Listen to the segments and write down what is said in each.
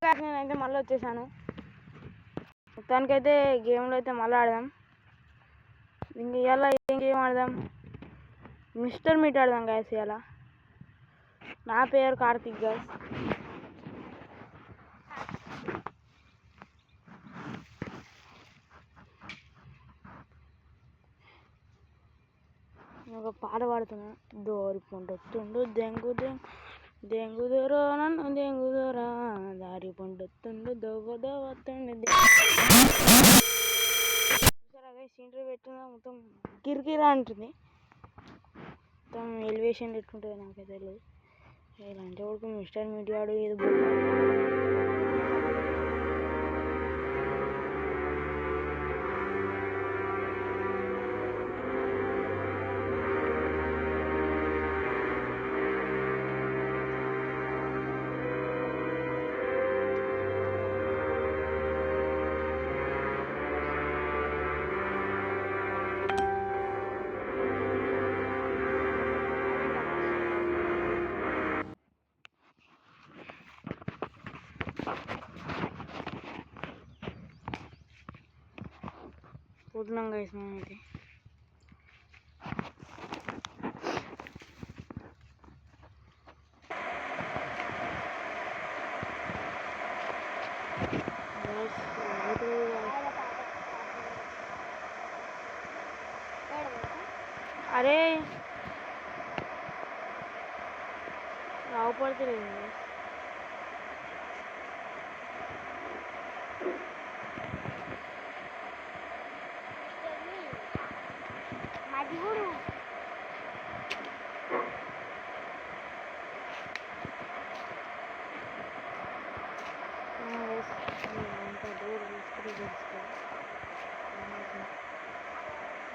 Guys నేనైతే మళ్ళీ వచ్చేసాను. మొత్తానికైతే గేమ్లో అయితే మళ్ళీ ఆడదాం. ఇంక ఇవాళ ఏం గేమ్ ఆడదాం, మిస్టర్ మీట్ ఆడదాం గాయస్. ఇవాళ నా పేరు కార్తిక్ గాయస్. ఒక పాట పాడుతున్నా, దోరి పొండొత్తుండు దెంగు దెంగుదోరా నన్ను దెంగుదోరా, దారి పొండొత్తుండు దవ్వ దవ్వత్తుండు. చూసారా సీనరీ పెట్టిన మొత్తం కిరికిరా అంటుంది. మొత్తం ఎలివేషన్ పెట్టుకుంటుంది, నాకైతే తెలియదు. ఇలాంటి వాడికి మిస్టర్ మీట్ ఆడు ఏది పోతున్నాం గైస్. మేమైతే అరే రావుపడతలేదు.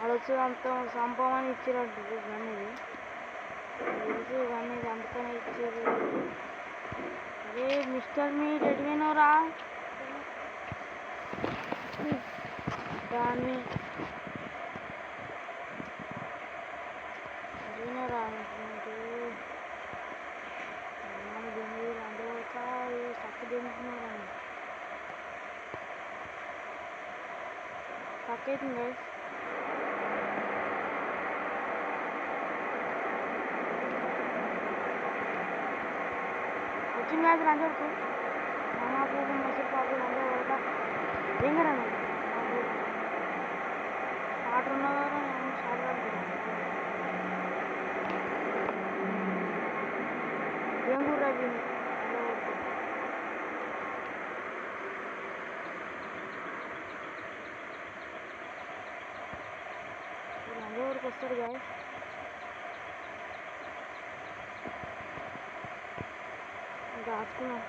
వాడొచ్చి అంత సంపమని ఇచ్చినట్టు గన్నీది తెలుసు, కానీ ఇది అందుకనే ఇచ్చారు. అరే మిస్టర్ మీట్ ఎడిగినవరా దాన్ని ఎడిగినరా తక్కువ తింటున్నారా తక్కువ అవుతుంది గైస్. వచ్చింది కాదు రండి వరకు మాకు మసలు పాపు రండి వరక ఏం కదా మాకు స్టార్టర్ ఉన్నా కదా నేను స్టార్టర్ ఏం కూడా రండి వరకు వస్తాడు గాయస్. దాచుకున్నాం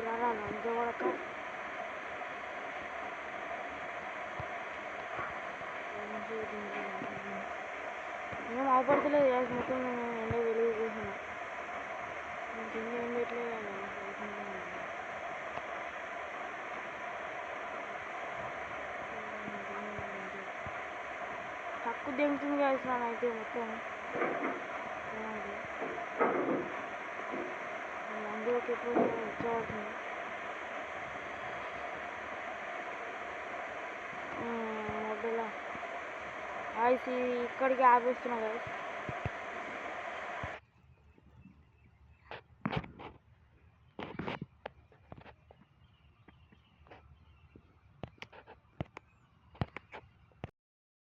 రారా లంచబడక ఏం అవపడతలేదు గ్యాస్. మొత్తం నేను ఎండ వెలుగు కూర్చున్నా, కింద ఏం పెట్టలేదు. తక్కువ దెంగుతుంది కాదు అయితే మొత్తం అందులోకి ఎప్పుడు వచ్చేవాడుతుంది. మొదల వాయిస్ ఇక్కడికి ఆపేస్తున్నా కదా.